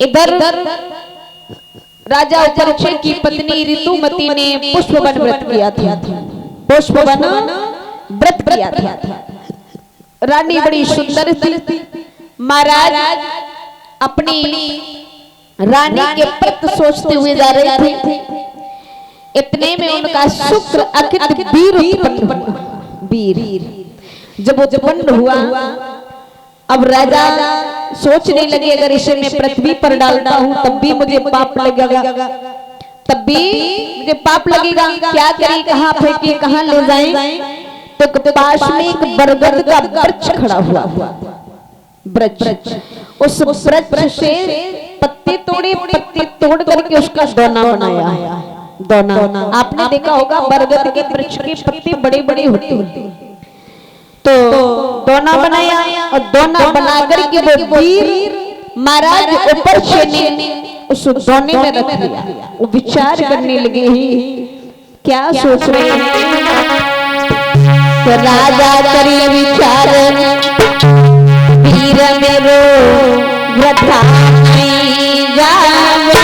इधर राजा परीक्षित की पत्नी ऋतुमती ने पुष्पवन व्रत किया था। पुष्पवन व्रत किया था। रानी बड़ी सुंदर थी। महाराज अपनी रानी के प्रति सोचते हुए जा रहे थे। इतने में उनका शुक्र अकित वीर उत्पन्न हुआ। वीर जब उत्पन्न हुआ, अब राजा सोचने लगे अगर इसे मैं पृथ्वी पर डालता हूं तब भी मुझे पाप लगेगा, तब भी मुझे पाप लगेगा। क्या करें, कहां फेंके, कहां ले जाएं? तो पास में एक बरगद का वृक्ष खड़ा हुआ। वृक्ष, उस वृक्ष से पत्ते तोड़ करके उसका दोना बनाया। दोना आपने देखा होगा, बरगद के वृक्ष के पत्ते बड़े बड़े होते हैं। तो दोना बनाया और दोना बनाकर के वो वीर महाराज ऊपर से ने उस दोने में रख दिया। वो विचार करने लगे ही क्या सोच रहे हैं, तो राजा करी विचार वीर मेरो वृथा नहीं जावे।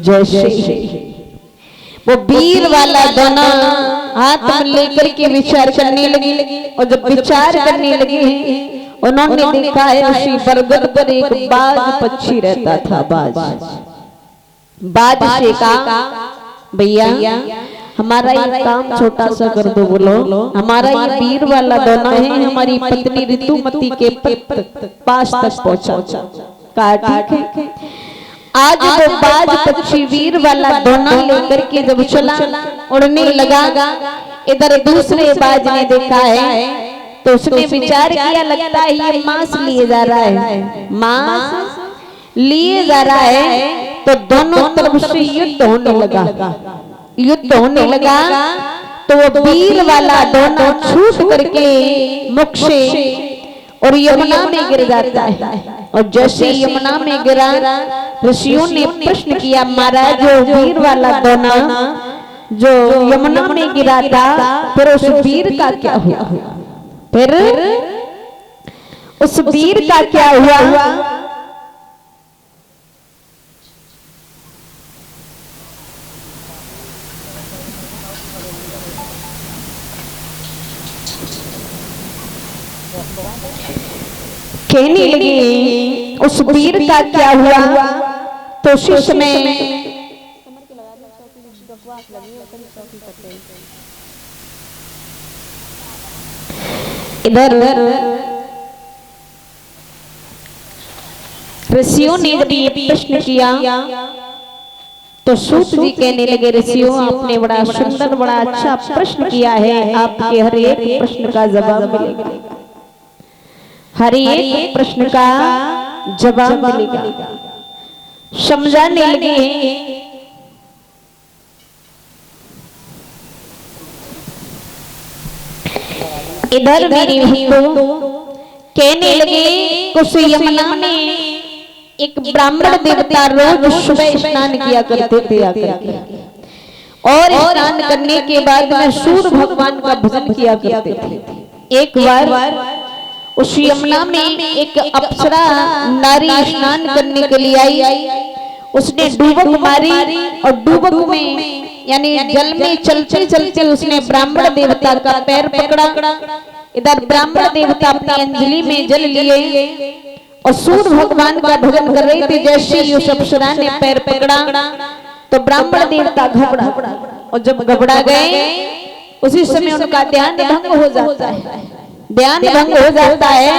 जैसे वो वीर वाला दोना हाथ में लेकर के विचार करने लगी। और जब विचार करने लगे उन्होंने देखा है उसी बरगद पर एक बाज पक्षी रहता था। बाज से कहा, भैया हमारा ये काम छोटा सा कर दो। बोलो, हमारा ये वीर वाला दोना है, हमारी पत्नी ऋतुमती के पास तक पहुंचा। कहा ठीक है। आज वो बाज पक्षी वीर वाला दोना लेकर के जब चला उड़ने लगा, इधर दूसरे बाज ने देखा है तो उसने विचार किया, लगता है ये मांस लिए जा रहा है, मांस लिए जा रहा है। तो दोनों तरफ से युद्ध होने लगा। युद्ध होने लगा तो वो वीर वाला दोना छूट करके मुख से और यमुना में गिर जाता है। और जैसे यमुना में गिरा, ऋषियों ने प्रश्न किया, महाराज जो वीर वाला दोना जो यमुना में गिरा था, फिर उस वीर का क्या हुआ? फिर उस वीर का क्या हुआ? कहने लगे उस वीर का क्या हुआ? तो उसी समय इधर ऋषियों ने जब ये प्रश्न किया तो सूत जी कहने लगे, ऋषियों आपने बड़ा सुंदर बड़ा अच्छा प्रश्न किया है, आपके हर एक प्रश्न का जवाब मिलेगा, हर एक प्रश्न का जवाब मिलेगा। समझाने लगे इधर मेरी भक्तों कहने लगे उस यमुना में एक ब्राह्मण देवता रोज सुबह स्नान किया करते थे आकर, और स्नान करने के बाद में सूर्य भगवान का भजन किया करते थे। एक बार उस यमुना में एक अप्सरा नारी स्नान करने के लिए आई। उसने डूबक मारी और डूबक में यानी जल में चलते चलते उसने ब्राह्मण देवता का पैर पकड़ा। इधर ब्राह्मण देवता अपनी अंजलि में जल लिए और सूर्य भगवान का भजन कर रहे थे। जैसे ही उस अप्सरा ने पैर पकड़ा तो ब्राह्मण देवता घबरा, और जब घबरा गए उसी समय उनका ध्यान भंग हो जाता है। ध्यान भंग हो जाता है।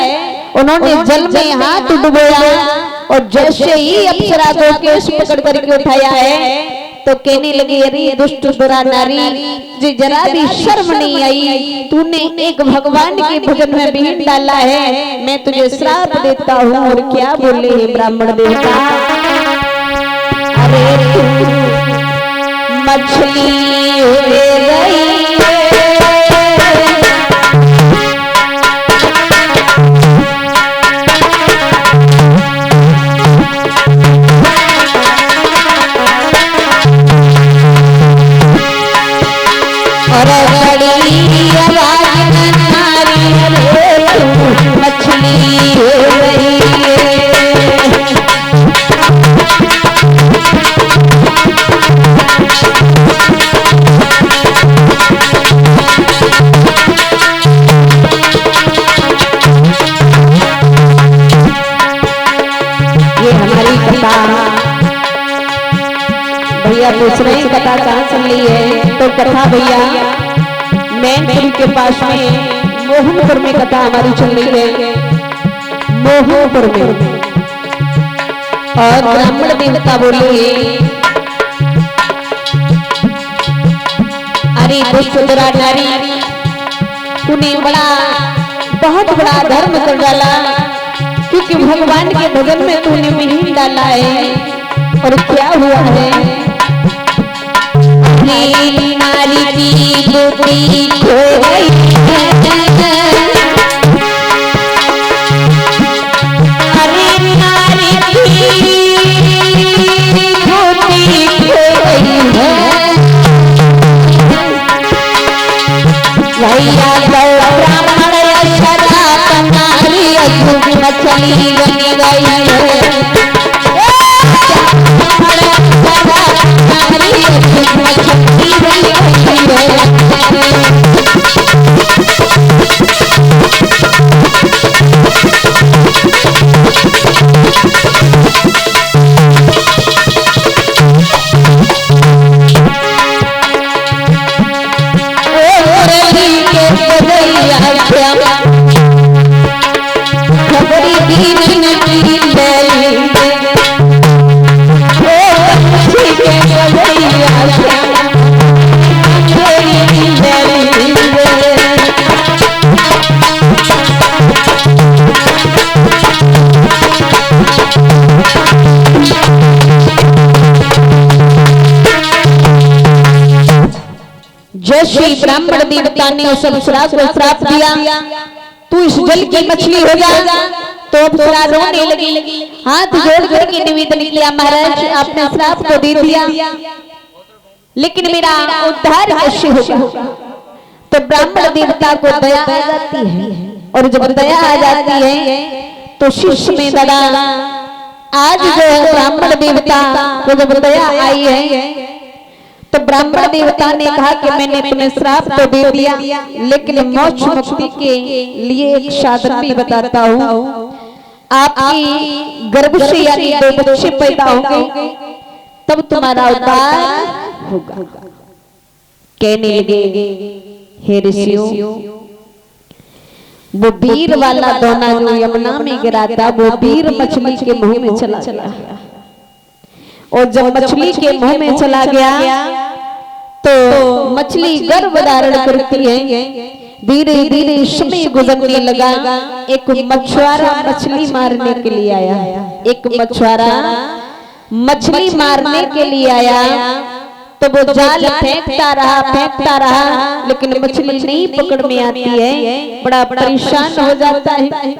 उन्होंने जल में हाथ डुबोया और जैसे ही अप्सरा को केश पकड़ करके उठाया है तो कहने लगी, अरे दुष्ट बुरा नारी, तुझे जरा भी शर्म नहीं आई, तूने एक भगवान के भजन में विहीन डाला है, मैं तुझे श्राप देता हूँ। और क्या बोले हे ब्राह्मण देवता, अरे तू मछली हो गई भैया पूछ रहे कथा कहाँ सुन ली है। तो कथा भैया मैनपुरी के पास में मोहनपुर में कथा हमारी चल रही है, मोहनपुर में। और ब्राह्मण देवता बोले, अरे दुष्ट बुरा नारी, तूने बहुत बड़ा धर्म कर डाला, क्योंकि भगवान के भजन में तूने विहीन डाला है। और क्या हुआ है, नारी की बुद्धि खो गई है, अरे नारी की बुद्धि खो गई है, भैया ब्राह्मण सदा तुम्हारी मछली बन गई है। श्री ब्राह्मण देवता ने उस अप्सरा को श्राप दिया, तू इस जल की मछली हो जा। तो अप्सरा रोने लगी, हाथ जोड़ करके निवेदन किया, महाराज आपने श्राप को दे दिया, लेकिन मेरा उद्धार कैसे होगा। तो ब्राह्मण देवता को दया आ जाती है, और जब दया आ जाती है तो शिष्य में दया। आज जो ब्राह्मण देवता को जब दया आई है तो ब्राह्मण देवता ने कहा कि मैंने तुम्हें श्राप तो दे दिया, लेकिन मोक्ष मुक्ति के लिए एक साधन भी बताता हूँ। आपकी गर्भ से यानी 2 बच्चे पैदा होंगे, तब तुम्हारा उद्धार होगा। कहने लगे, हे ऋषियों, वो वीर वाला दोना जो यमुना में गिरा था, वो वीर मछली के मुंह में चला गया। और जब मछली के मुंह में चला गया तो मछली गर्भ धारण करती है। धीरे धीरे समय गुजरने लगा। एक मछुआरा मछली मारने के लिए आया, एक मछुआरा मछली मारने के लिए आया। तो वो जाल फेंकता रहा लेकिन मछली नहीं पकड़ में आती है। बड़ा परेशान हो जाता है,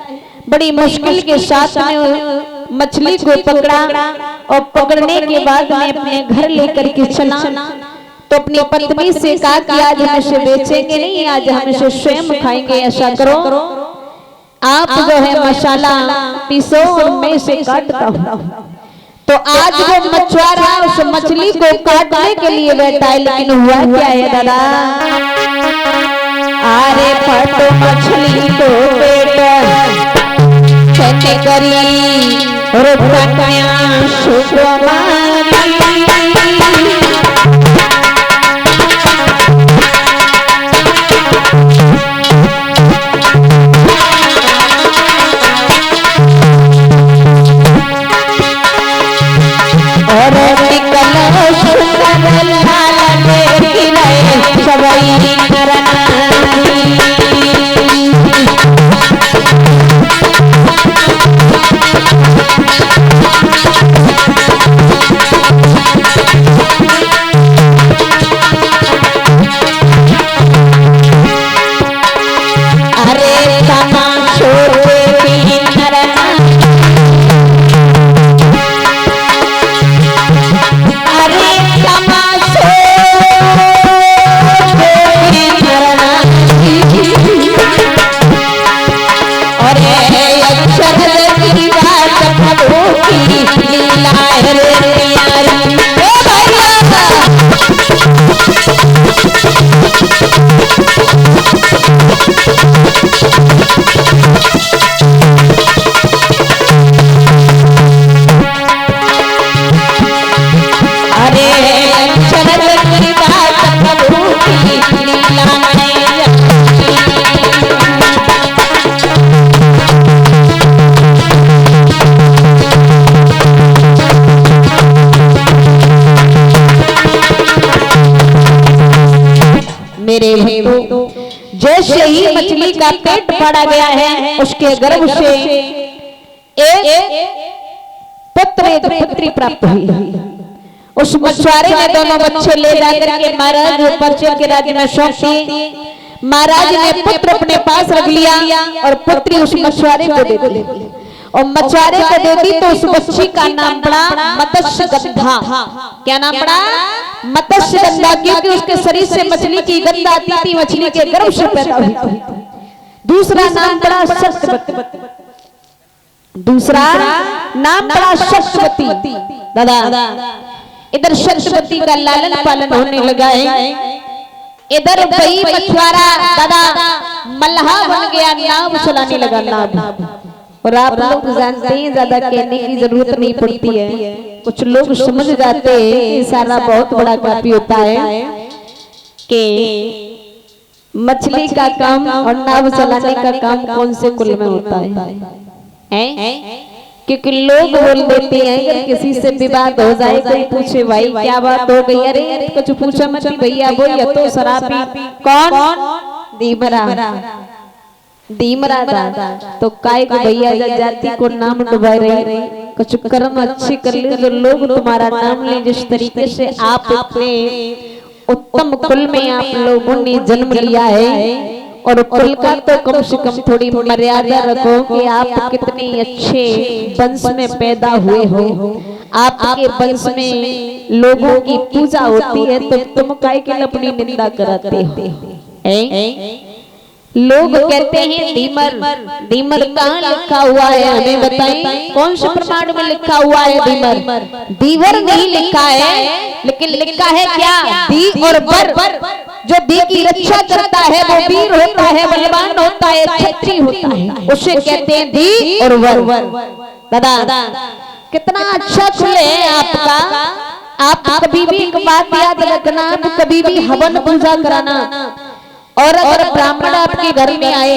बड़ी मुश्किल के साथ में मछली को पकड़ा और पकड़ने के बाद में अपने घर लेकर के चला। तो अपनी पत्नी से कहा कि आज हम इसे बेचेंगे नहीं, आज हम इसे स्वयं खाएंगे। ऐसा करो, आप जो है मसाला पीसो और मैं इसे काटता हूँ। तो आज वो मछुआरा उस मछली को काटने के लिए बैठा है, लेकिन हुआ क्या है दादा? अरे फटो मछली को बेटा छने करी और काटया सुकुमारी। जैसे ही मछली का पेट फाड़ा गया है, उसके गर्भ से एक पुत्र एक पुत्री प्राप्त हुई। उस मछुआरे ने दोनों बच्चे ले जाकर के महाराज परिचय के राज्य में सौंप दिए। महाराज ने पुत्र अपने पास रख लिया और पुत्री उस मछुआरे को दे दी। और मछुआरे को दे दी तो उस बच्ची का नाम पड़ा मत्स्यगंधा। क्या नाम पड़ा? मत्स्यगंधा, क्योंकि उसके शरीर से मछली की गंध आती थी, मछली के गर्भ से पैदा हुई थी। दूसरा नाम पड़ा सत्यवती। दूसरा नाम पड़ा सत्यवती। दादा इधर सत्यवती का लालन पालन होने लगा है, इधर वही मछुआरा दादा मल्लाह बन गया, नाव चलाने लगा नाव। और आप लोग जानते हैं ज्यादा कहने की जरूरत नहीं पड़ती है, कुछ लोग समझ जाते हैं सारा बहुत बड़ा काफी होता है कि मछली का काम और नाव चलाने का काम कौन से कुल में होता है? क्योंकि लोग बोल देते हैं अगर किसी से विवाद हो जाए, कोई पूछे भाई क्या बात हो गई, अरे कुछ पूछो मत भैया, वो या तो शराबी कौन दीमरा दादा। तो काय को भैया जाति को नाम डुबा रही, कुछ कर्म अच्छे कर ले जो लोग तुम्हारा नाम ले। जिस तरीके से आप अपने उत्तम कुल में आप लोगों ने जन्म लिया है, और कुल का तो कम से कम थोड़ी मर्यादा रखो कि आप कितने अच्छे वंश में पैदा हुए हो, आपके वंश में लोगों की पूजा होती है, तो तुम काय के लिए अपनी निंदा कराते हो? लोग कहते हैं दीमर, दीमर कहाँ लिखा हुआ है हमें बताएं, कौन से प्रमाण में लिखा हुआ है दीमर? दीवर नहीं लिखा है, लेकिन लिखा है क्या? दी और बर। जो दी की रक्षा करता है वो वीर होता है, बलवान होता है, क्षत्रिय होता है, उसे कहते हैं दी और वर। दादा कितना अच्छा खुले है आपका। आप कभी भी एक बात याद रखना, आप कभी भी हवन पूजा कराना, और अगर ब्राह्मण आपके घर में आए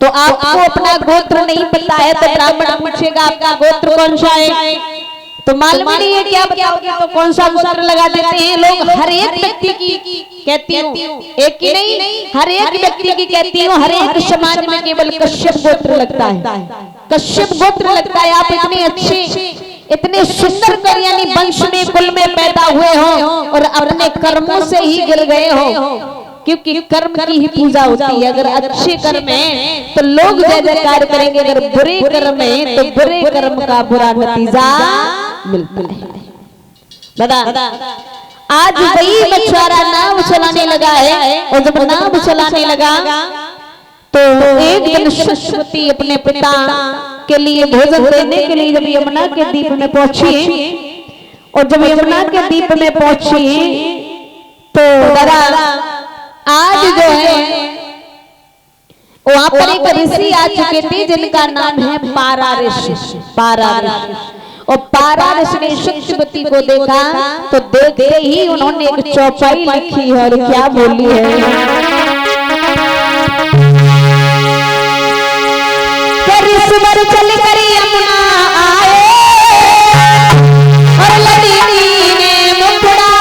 तो आपको अपना गोत्र नहीं पता है तो ब्राह्मण पूछेगा आपका गोत्र कौन सा है, तो मालूम नहीं है क्या बताओगे, तो कौन सा गोत्र लगा देते हैं लोग। हर एक व्यक्ति की कहती हूँ, एक ही नहीं हर एक व्यक्ति की कहती हूँ, हर एक समाज में केवल कश्यप गोत्र लगता है, कश्यप गोत्र लगता है। आप इतने अच्छे इतने सुंदर कर यानी वंश में कुल में पैदा हुए हो और अपने कर्मों से ही गिर गए हो, क्योंकि कर्म की ही पूजा होती है। अगर अच्छे कर्म है तो लोग जय जयकार करेंगे, अगर बुरे कर्म है तो बुरे कर्म का बुरा नतीजा मिलता है। दादा आज वही मछुआरा नाव चलाने लगा है, और जब नाव चलाने लगा तो एक दिन सरस्वती अपने पिता के लिए भोजन देने के लिए जब यमुना के द्वीप में पहुंची, और जब यमुना के द्वीप में पहुंची तो दादा आज जो है वहां पर एक ऋषि आ चुके थे जिनका नाम है पारा ऋषि। पारा ऋषि, और पारा ऋषि ने सत्यवती को देखा तो देखते ही उन्होंने एक चौपाई लिखी है, और क्या बोली है, ऋषिवर चल कर यमुना आए और लड़की ने मुखड़ा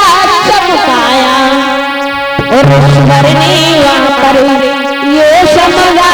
चमकाया, और ऋषिवर ने वहां पर ये समझा